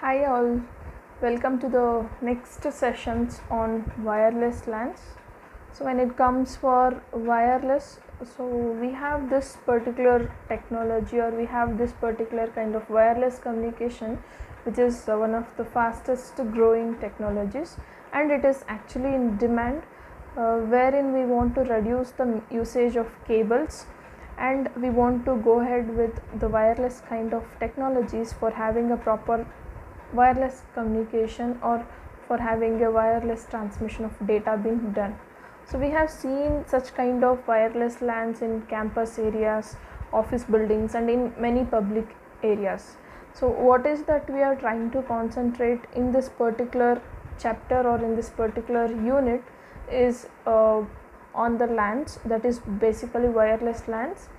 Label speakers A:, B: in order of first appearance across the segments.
A: Hi all, welcome to the next sessions on wireless LANs. So when it comes for wireless, so we have this particular technology or we have this particular kind of wireless communication which is one of the fastest growing technologies, and it is actually in demand, wherein we want to reduce the usage of cables and we want to go ahead with the wireless kind of technologies for having a proper wireless communication or for having a wireless transmission of data being done. So we have seen such kind of wireless LANs in campus areas, office buildings, and in many public areas. So what is that we are trying to concentrate in this particular chapter or in this particular unit is on the LANs, that is basically wireless LANs,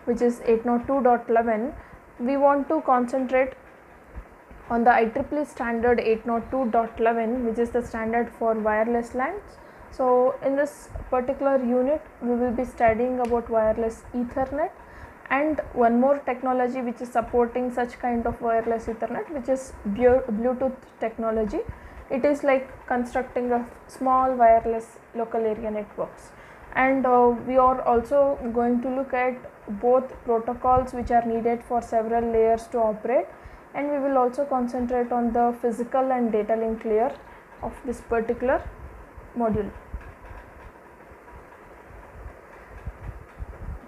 A: which is 802.11. We want to concentrate on the IEEE standard 802.11, which is the standard for wireless LANs. So in this particular unit we will be studying about wireless Ethernet and one more technology which is supporting such kind of wireless Ethernet, which is Bluetooth technology. It is like constructing a small wireless local area networks, and we are also going to look at both protocols which are needed for several layers to operate, and we will also concentrate on the physical and data link layer of this particular module.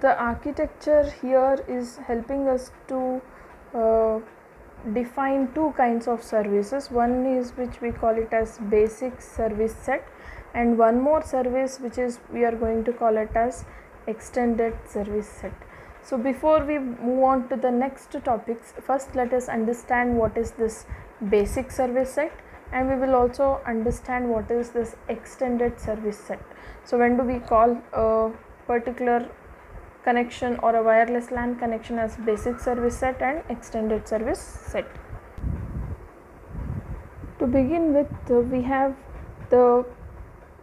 A: The architecture here is helping us to define two kinds of services. One is which we call it as basic service set, and one more service which is we are going to call it as extended service set. So before we move on to the next topics, first let us understand what is this basic service set, and we will also understand what is this extended service set. So when do we call a particular connection or a wireless LAN connection as basic service set and extended service set? To begin with, we have the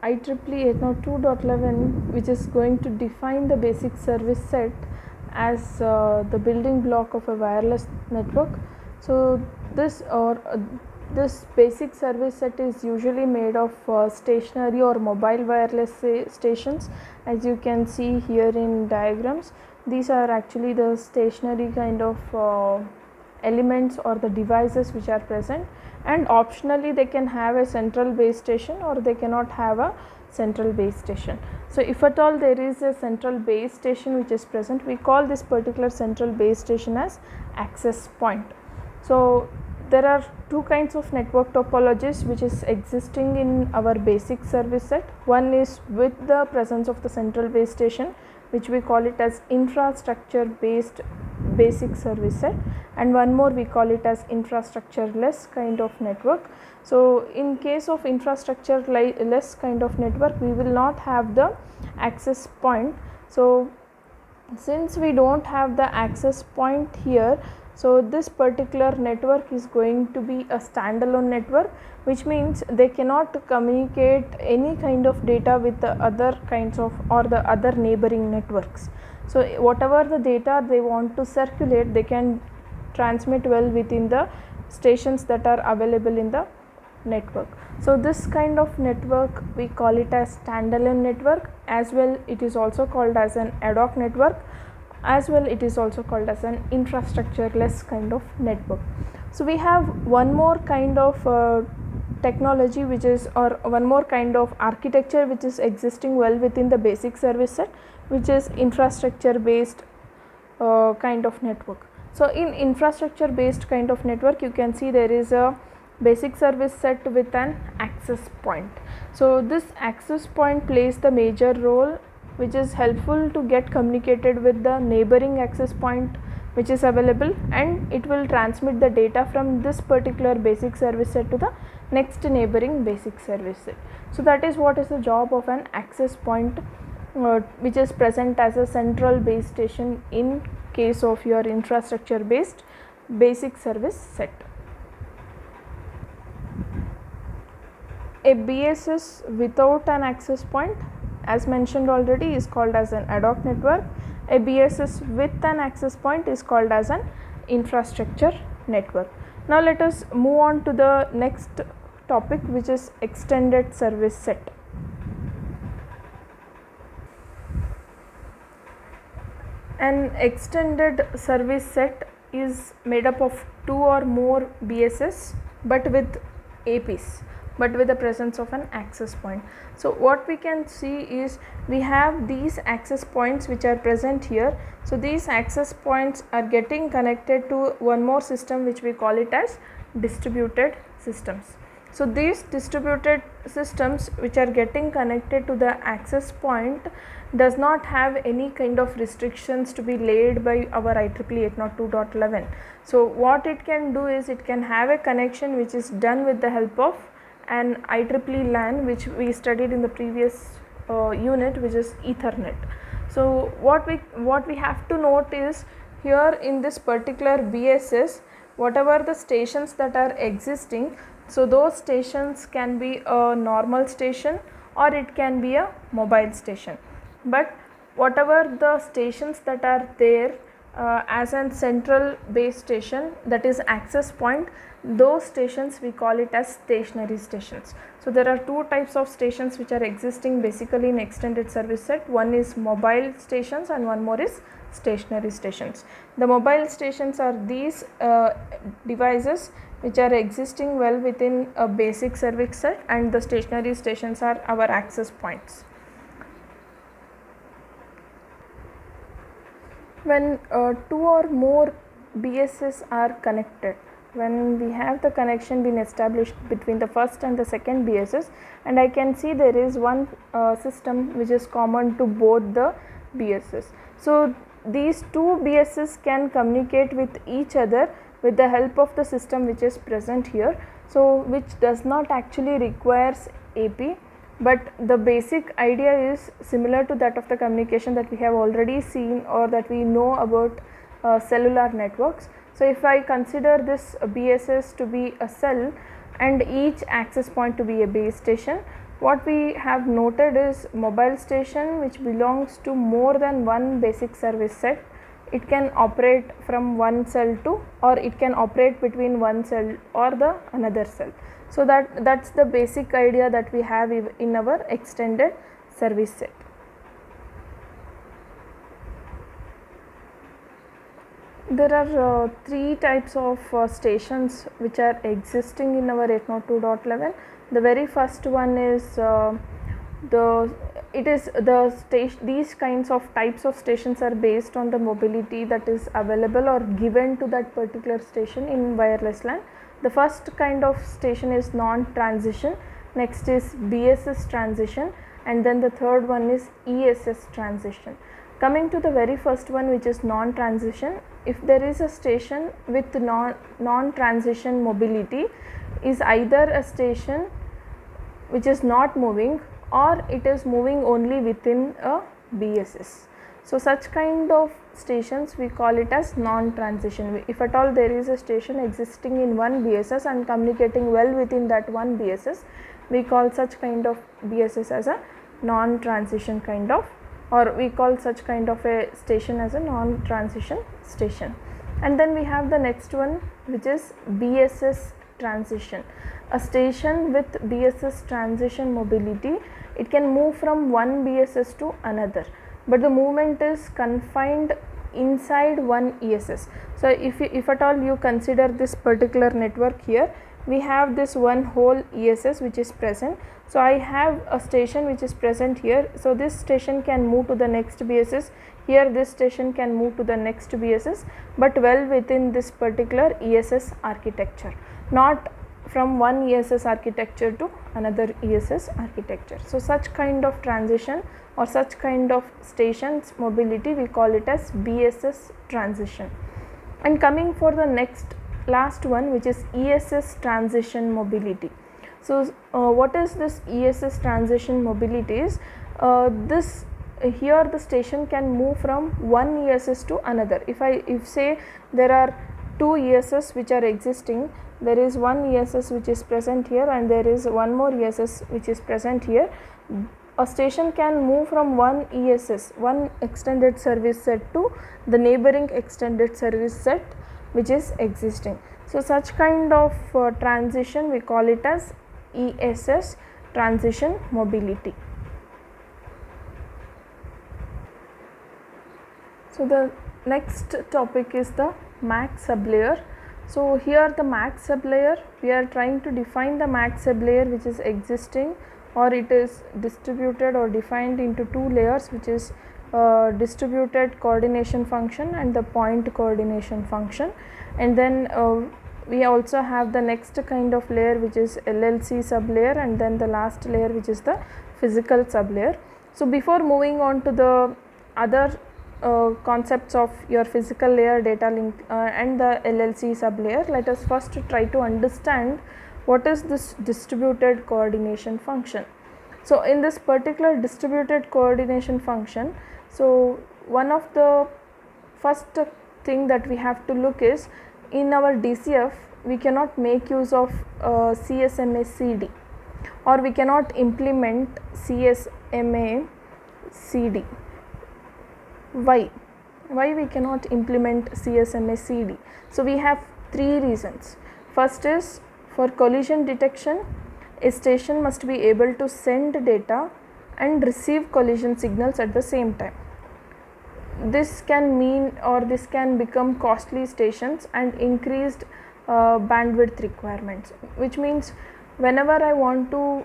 A: IEEE 802.11, which is going to define the basic service set as the building block of a wireless network. So this basic service set is usually made of stationary or mobile wireless stations, as you can see here in diagrams. These are actually the stationary kind of elements or the devices which are present, and optionally they can have a central base station or they cannot have a central base station. So if at all there is a central base station which is present, we call this particular central base station as access point. So there are two kinds of network topologies which is existing in our basic service set. One is with the presence of the central base station, which we call it as infrastructure based basic service set, and one more we call it as infrastructure less kind of network. So in case of infrastructure less kind of network, we will not have the access point. So since we don't have the access point here, so this particular network is going to be a standalone network, which means they cannot communicate any kind of data with the other kinds of or the other neighboring networks. So whatever the data they want to circulate, they can transmit well within the stations that are available in the network. So this kind of network we call it as standalone network, as well it is also called as an ad hoc network, as well it is also called as an infrastructure less kind of network. So we have one more kind of technology which is, or one more kind of architecture which is existing well within the basic service set, which is infrastructure based kind of network. So in infrastructure based kind of network, you can see there is a basic service set with an access point. So this access point plays the major role, which is helpful to get communicated with the neighboring access point which is available, and it will transmit the data from this particular basic service set to the next neighboring basic service set. So that is what is the job of an access point, which is present as a central base station in case of your infrastructure based basic service set. A BSS without an access point, as mentioned already, is called as an ad hoc network. A BSS with an access point is called as an infrastructure network. Now let us move on to the next topic, which is extended service set. An extended service set is made up of 2 or more BSS but with APs, but with the presence of an access point. So what we can see is we have these access points which are present here. So these access points are getting connected to one more system which we call it as distributed systems. So these distributed systems which are getting connected to the access point does not have any kind of restrictions to be laid by our IEEE 802.11. So what it can do is it can have a connection which is done with the help of an IEEE LAN, which we studied in the previous unit, which is Ethernet. So what we have to note is here in this particular BSS, whatever the stations that are existing, so those stations can be a normal station or it can be a mobile station. But whatever the stations that are there as a central base station, that is access point, those stations we call it as stationary stations. So there are two types of stations which are existing basically in extended service set. One is mobile stations and one more is stationary stations. The mobile stations are these devices which are existing well within a basic service set, and the stationary stations are our access points. When 2 or more BSS are connected, when we have the connection been established between the first and the second BSS, and I can see there is one system which is common to both the BSS. So these two BSS can communicate with each other with the help of the system which is present here, so which does not actually requires AP, but the basic idea is similar to that of the communication that we have already seen or that we know about cellular networks. So if I consider this BSS to be a cell and each access point to be a base station, what we have noted is mobile station which belongs to more than one basic service set. It can operate from one cell to, or it can operate between one cell or the another cell. So that's the basic idea that we have in our extended service set. There are three types of stations which are existing in our 802.11. The very first one is these kinds of types of stations are based on the mobility that is available or given to that particular station in wireless LAN. The first kind of station is non-transition, next is BSS transition, and then the third one is ESS transition. Coming to the very first one, which is non-transition, if there is a station with non-transition mobility, is either a station which is not moving or it is moving only within a BSS. So such kind of stations we call it as non-transition. If at all there is a station existing in one BSS and communicating well within that one BSS, we call such kind of BSS as a non-transition kind of, or we call such kind of a station as a non-transition station. And then we have the next one, which is BSS transition. A station with BSS transition mobility, it can move from one BSS to another, but the movement is confined inside one ESS. So if at all you consider this particular network here, we have this one whole ESS which is present. So I have a station which is present here, so this station can move to the next BSS, here this station can move to the next BSS, but well within this particular ESS architecture, not from one ESS architecture to another ESS architecture. So such kind of transition or such kind of stations mobility, we call it as BSS transition. And coming for the last one, which is ESS transition mobility. So what is this ESS transition mobility is, here the station can move from one ESS to another. If say there are two ESS which are existing, there is one ESS which is present here and there is one more ESS which is present here, a station can move from one ESS, one extended service set, to the neighboring extended service set which is existing. So such kind of transition we call it as ESS, transition mobility. So the next topic is the MAC sublayer. So here the MAC sublayer, we are trying to define the MAC sublayer which is existing, or it is distributed or defined into two layers, which is distributed coordination function and the point coordination function. And then we also have the next kind of layer which is LLC sublayer, and then the last layer which is the physical sublayer. So before moving on to the other concepts of your physical layer, data link and the LLC sublayer, let us first try to understand what is this distributed coordination function. So in this particular distributed coordination function, so one of the first thing that we have to look is, in our DCF we cannot make use of CSMA CD, or we cannot implement CSMA CD. Why we cannot implement CSMA CD? So we have three reasons. First is, for collision detection, a station must be able to send data and receive collision signals at the same time. This can mean, or this can become costly stations and increased bandwidth requirements, which means whenever I want to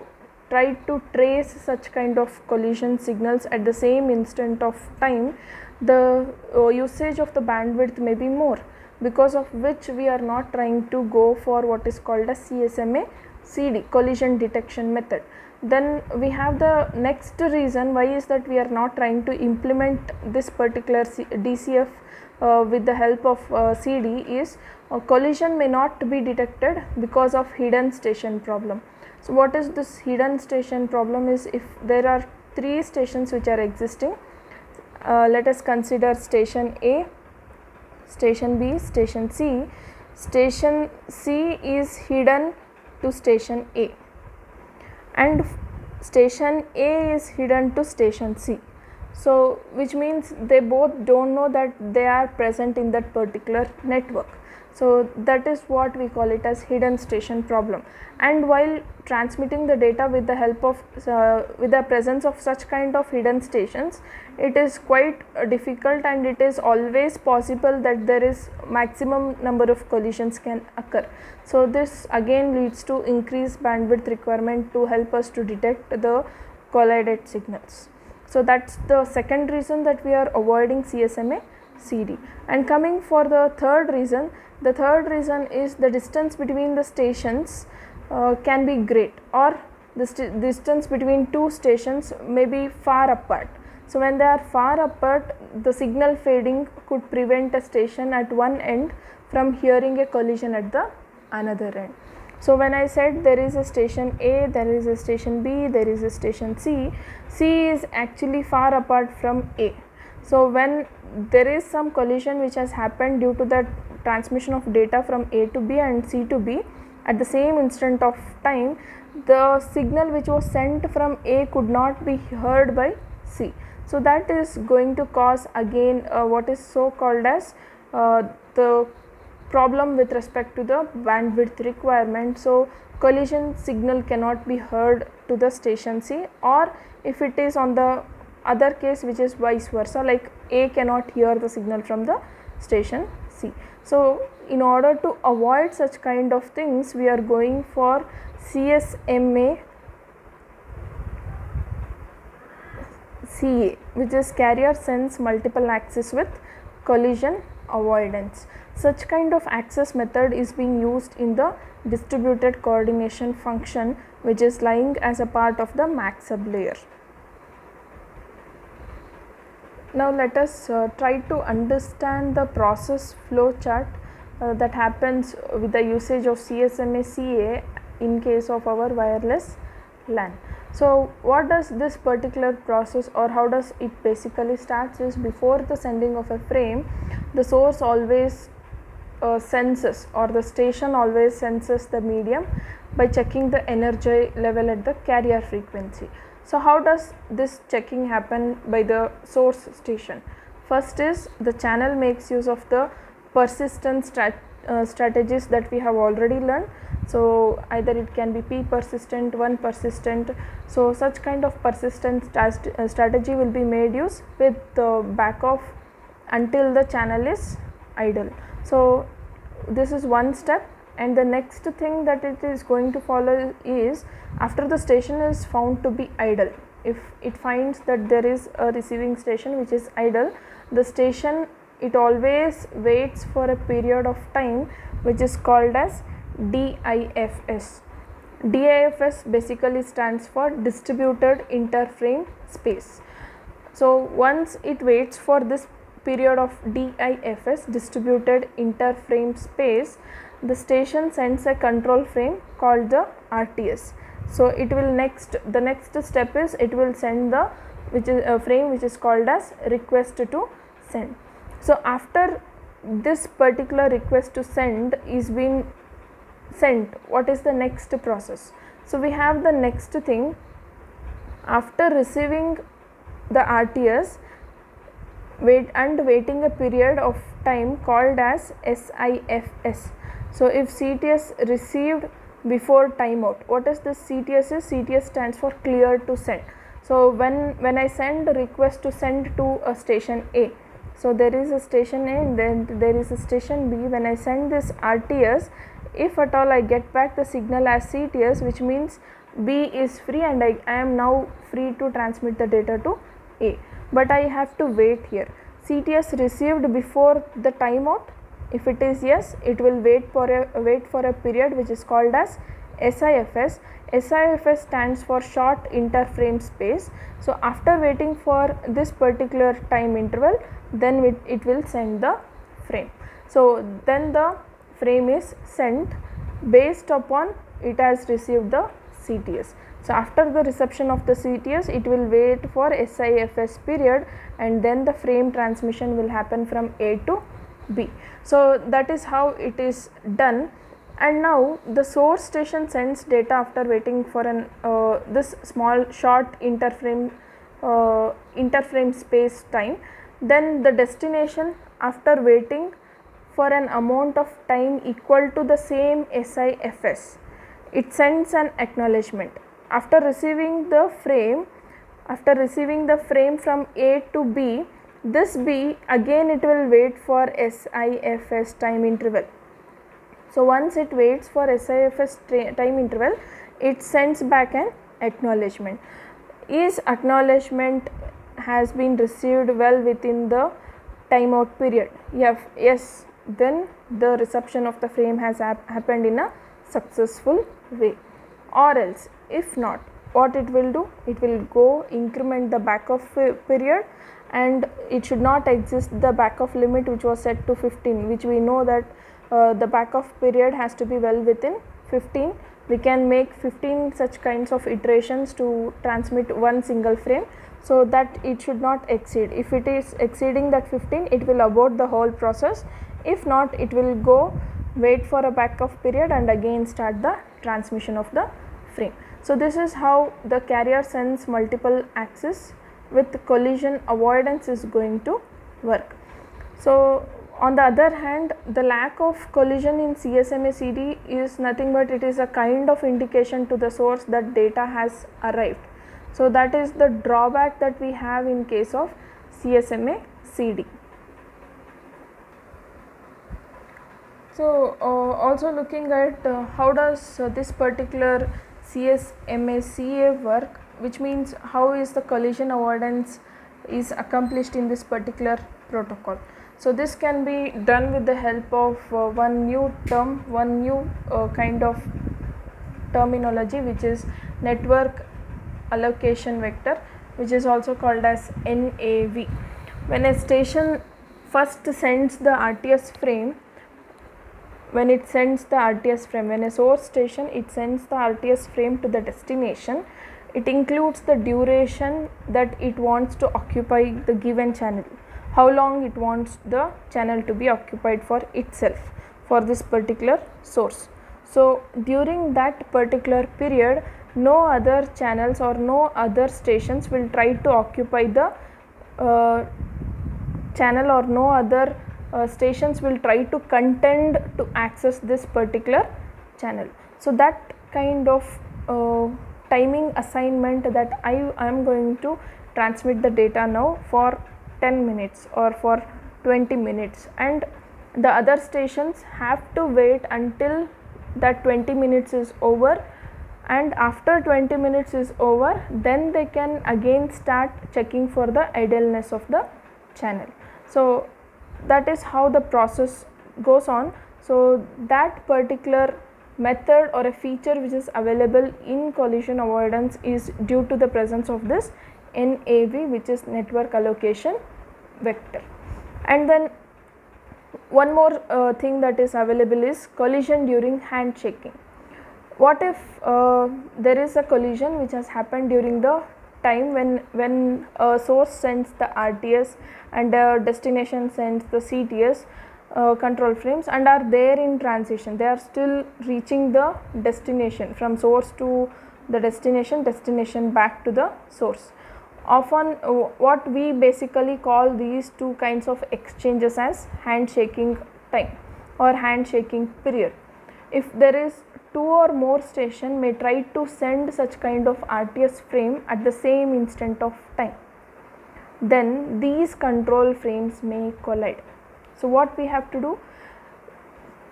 A: try to trace such kind of collision signals at the same instant of time, the usage of the bandwidth may be more, because of which we are not trying to go for what is called a CSMA CD, collision detection method. Then we have the next reason why is that we are not trying to implement this particular DCF with the help of CD is collision may not be detected because of hidden station problem. So what is this hidden station problem is, if there are three stations which are existing, let us consider station A, station B, station C. Station C is hidden to station A, and station A is hidden to station C. So which means they both don't know that they are present in that particular network. So that is what we call it as hidden station problem. And while transmitting the data with the help of with the presence of such kind of hidden stations, it is quite difficult, and it is always possible that there is maximum number of collisions can occur. So this again leads to increased bandwidth requirement to help us to detect the collided signals. So that's the second reason that we are avoiding CSMA CD. And coming for the third reason, the third reason is the distance between the stations can be great, or the distance between two stations may be far apart. So when they are far apart, the signal fading could prevent a station at one end from hearing a collision at the another end. So when I said there is a station A, there is a station B, there is a station C, C is actually far apart from A. So when there is some collision which has happened due to the transmission of data from A to B and C to B at the same instant of time, the signal which was sent from A could not be heard by C. So that is going to cause again what is so called as the problem with respect to the bandwidth requirement. So collision signal cannot be heard to the station C, or if it is on the other case which is vice versa, like A cannot hear the signal from the station C. So in order to avoid such kind of things, we are going for CSMA CA, which is carrier sense multiple access with collision avoidance. Such kind of access method is being used in the distributed coordination function, which is lying as a part of the MAC sublayer. Now let us try to understand the process flow chart that happens with the usage of CSMA CA in case of our wireless LAN. So what does this particular process, or how does it basically starts is, before the sending of a frame, the source always senses, or the station always senses the medium by checking the energy level at the carrier frequency. So how does this checking happen by the source station? First is, the channel makes use of the persistent strategies that we have already learned. So either it can be p persistent, 1 persistent. So such kind of persistent strategy will be made use with back off until the channel is idle. So this is one step, and the next thing that it is going to follow is, after the station is found to be idle, if it finds that there is a receiving station which is idle, the station, it always waits for a period of time which is called as DIFS. DIFS basically stands for distributed interframe space. So once it waits for this period of DIFS, distributed interframe space, the station sends a control frame called the RTS. So it will the next step is, it will send the a frame which is called as request to send. So after this particular request to send is being sent, what is the next process? So we have the next thing, after receiving the RTS, waiting a period of time called as SIFS. So if CTS received before timeout, what is this CTS is? CTS stands for clear to send. So when I send a request to send to a station A, so there is a station A and then there is a station B. When I send this RTS, if at all I get back the signal as CTS, which means B is free and I am now free to transmit the data to A. But I have to wait here. CTS received before the timeout. If it is yes, it will wait for a period which is called as SIFS. SIFS stands for short interframe space. So after waiting for this particular time interval, then it will send the frame. So then the frame is sent based upon it has received the CTS. So after the reception of the CTS, it will wait for SIFS period, and then the frame transmission will happen from A to B. So that is how it is done. And now the source station sends data after waiting for this small short interframe space time. Then the destination, after waiting for an amount of time equal to the same SIFS, it sends an acknowledgement. After receiving the frame from A to B, this B again it will wait for SIFS time interval. So once it waits for SIFS time interval, it sends back an acknowledgement. Is acknowledgement has been received well within the timeout period? Yes, then the reception of the frame has happened in a successful way. Or else, if not, what it will do? It will go increment the backoff period, and it should not exist the backoff limit which was set to 15, which we know that the backoff period has to be well within 15. We can make 15 such kinds of iterations to transmit one single frame, so that it should not exceed. If it is exceeding that 15, it will abort the whole process. If not, it will go wait for a backoff period and again start the transmission of the frame. So this is how the carrier sends multiple access with collision avoidance is going to work. So on the other hand, the lack of collision in CSMA CD is nothing but it is a kind of indication to the source that data has arrived. So that is the drawback that we have in case of CSMA CD. So also looking at how does this particular CSMA CA work, which means how is the collision avoidance is accomplished in this particular protocol. So this can be done with the help of one new kind of terminology, which is network allocation vector, which is also called as NAV. When a station first sends the RTS frame, when a source station, it sends the RTS frame to the destination, it includes the duration that it wants to occupy the given channel, how long it wants the channel to be occupied for itself for this particular source. So during that particular period, no other channels or no other stations will try to occupy the channel, or no other stations will try to contend to access this particular channel. So that kind of timing assignment, that I am going to transmit the data now for 10 minutes or for 20 minutes, and the other stations have to wait until that 20 minutes is over, and after 20 minutes is over, then they can again start checking for the idleness of the channel. So that is how the process goes on. So that particular method or a feature which is available in collision avoidance is due to the presence of this NAV, which is network allocation vector. And then one more thing that is available is collision during handshaking. What if there is a collision which has happened during the time when a source sends the RTS and a destination sends the CTS control frames and are there in transition, they are still reaching the destination, from source to the destination back to the source. Often what we basically call these two kinds of exchanges as handshaking time or handshaking period. If there is two or more station may try to send such kind of RTS frame at the same instant of time, then these control frames may collide. So what we have to do,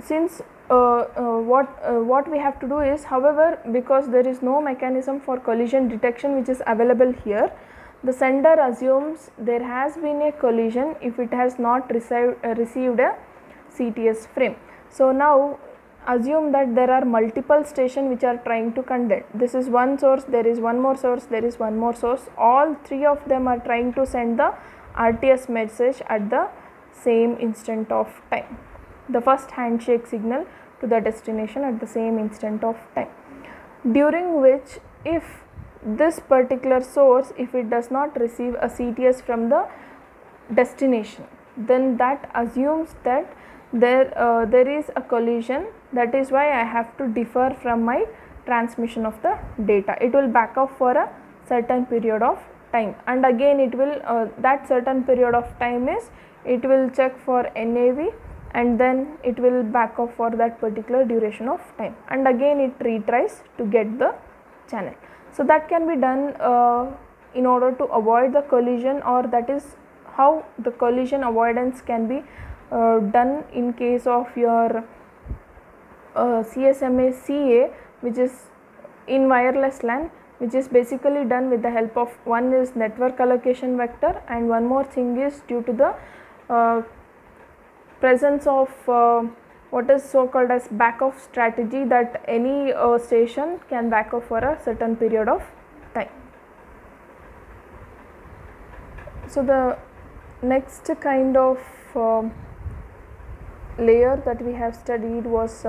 A: since what we have to do is, however, because there is no mechanism for collision detection which is available here, the sender assumes there has been a collision if it has not received a CTS frame. So now assume that there are multiple stations which are trying to contend. This is one source, there is one more source, there is one more source, all three of them are trying to send the RTS message at the same instant of time, the first handshake signal to the destination at the same instant of time, during which if this particular source, if it does not receive a CTS from the destination, then that assumes that there is a collision. That is why I have to defer from my transmission of the data. It will back off for a certain period of time, and again it will that certain period of time is, it will check for NAV and then it will back off for that particular duration of time, and again it retries to get the channel. So that can be done in order to avoid the collision, or that is how the collision avoidance can be done in case of your CSMA CA, which is in wireless LAN, which is basically done with the help of, one is network allocation vector, and one more thing is due to the presence of what is so called as back off strategy, that any station can back off for a certain period of time. So the next kind of layer that we have studied was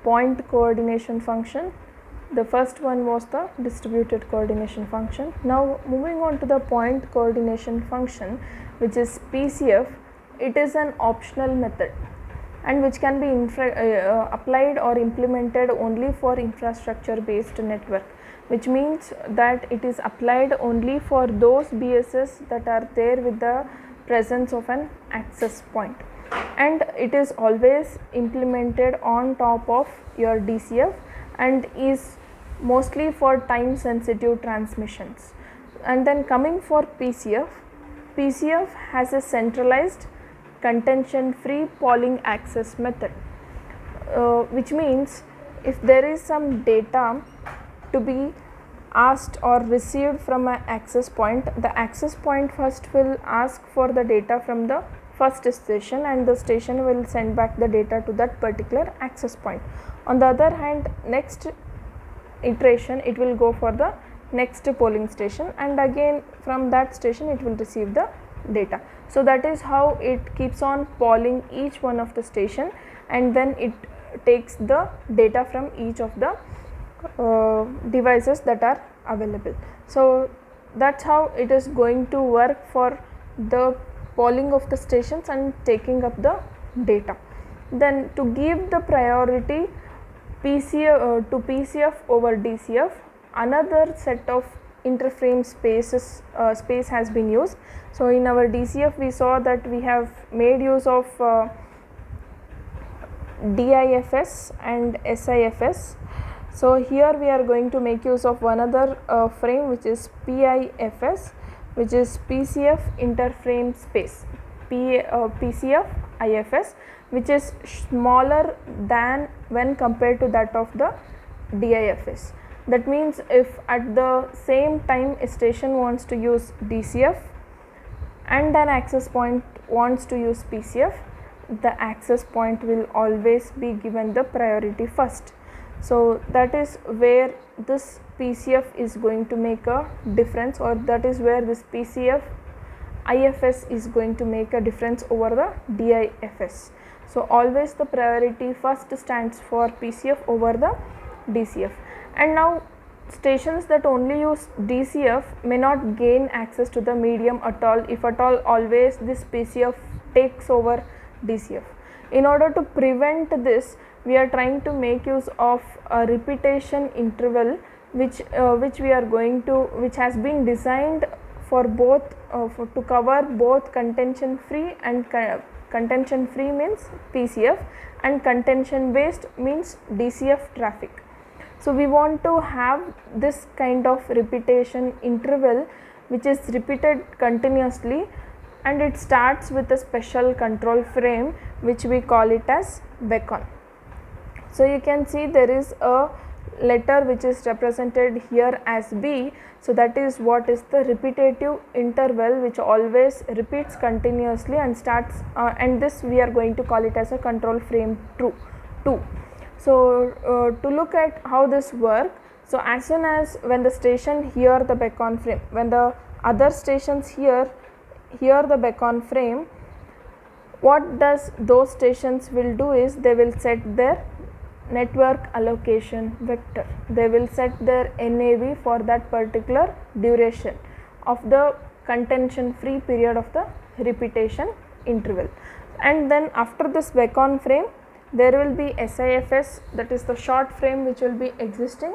A: point coordination function. The first one was the distributed coordination function. Now moving on to the point coordination function, which is PCF. It is an optional method and which can be applied or implemented only for infrastructure based network, which means that it is applied only for those BSS that are there with the presence of an access point, and it is always implemented on top of your DCF and is mostly for time sensitive transmissions. And then coming for PCF, PCF has a centralized contention free polling access method, which means if there is some data to be asked or received from an access point, the access point first will ask for the data from the first station and the station will send back the data to that particular access point. On the other hand, next iteration it will go for the next polling station, and again from that station it will receive the data. So that is how it keeps on polling each one of the station, and then it takes the data from each of the devices that are available. So that's how it is going to work for the polling of the stations and taking up the data. Then to give the priority PCF to PCF over DCF, another set of interframe space has been used. So in our DCF we saw that we have made use of DIFS and SIFS. So here we are going to make use of one other frame, which is PIFS, which is PCF interframe space, PCF IFS, which is smaller than when compared to that of the DIFS. That means if at the same time a station wants to use DCF and an access point wants to use PCF, the access point will always be given the priority first. So that is where this PCF is going to make a difference, or that is where this PCF IFS is going to make a difference over the DIFS. So always the priority first stands for PCF over the DCF. And now stations that only use DCF may not gain access to the medium at all, if at all always this PCF takes over DCF. In order to prevent this, we are trying to make use of a repetition interval which has been designed for both to cover both contention free and contention free means PCF and contention based means DCF traffic. So we want to have this kind of repetition interval which is repeated continuously, and it starts with a special control frame which we call it as beacon. So you can see there is a letter which is represented here as B. So that is what is the repetitive interval which always repeats continuously and starts and this we are going to call it as a control frame 2. So to look at how this works, so as soon as when the station hear the beacon frame, when the other stations hear the beacon frame, what does those stations will do is they will set their network allocation vector. They will set their NAV for that particular duration of the contention free period of the repetition interval. And then after this beacon frame, there will be SIFS, that is the short frame which will be existing,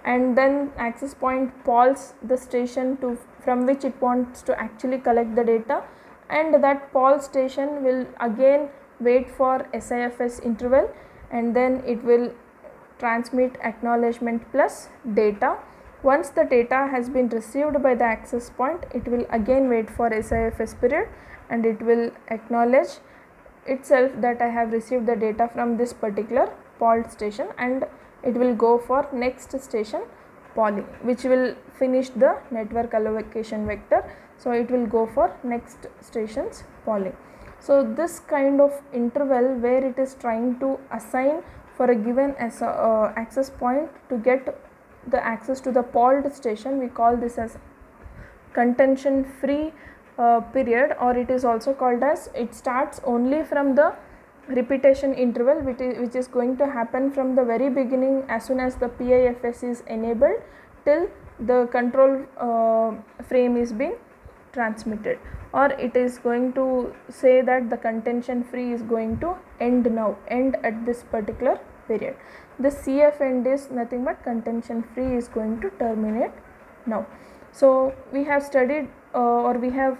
A: and then access point polls the station to from which it wants to actually collect the data, and that poll station will again wait for SIFS interval, and then it will transmit acknowledgement plus data. Once the data has been received by the access point, it will again wait for SIFS period and it will acknowledge itself that I have received the data from this particular polled station, and it will go for next station polling, which will finish the network allocation vector. So it will go for next station's polling. So this kind of interval where it is trying to assign for a given access point to get the access to the polled station, we call this as contention free period, or it is also called as, it starts only from the repetition interval which is going to happen from the very beginning as soon as the PIFS is enabled till the control frame is being transmitted, or it is going to say that the contention free is going to end at this particular period. The CF end is nothing but contention free is going to terminate now. So we have studied or we have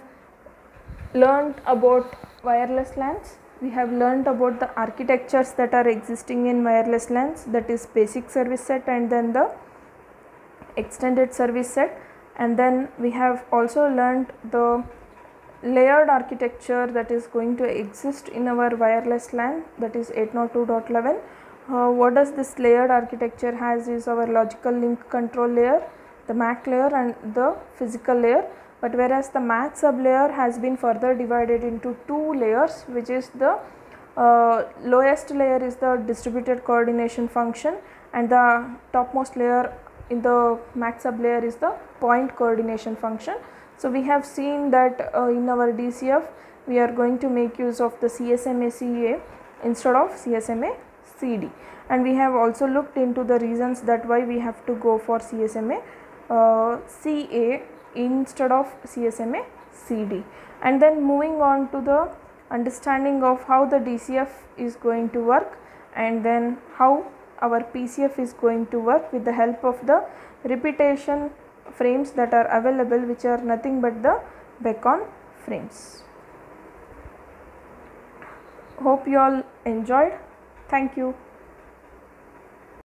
A: learned about wireless LANs. We have learned about the architectures that are existing in wireless LANs, that is basic service set and then the extended service set, and then we have also learned the layered architecture that is going to exist in our wireless LAN, that is 802.11. What does this layered architecture has is our logical link control layer, the MAC layer and the physical layer. But whereas the MAC sublayer has been further divided into two layers, which is the lowest layer is the distributed coordination function, and the topmost layer in the MAC sublayer is the point coordination function. So we have seen that in our DCF we are going to make use of the CSMA CA instead of CSMA CD, and we have also looked into the reasons that why we have to go for CSMA CA instead of CSMA CD. And then moving on to the understanding of how the DCF is going to work, and then how our PCF is going to work with the help of the repetition frames that are available, which are nothing but the beacon frames. Hope you all enjoyed. Thank you.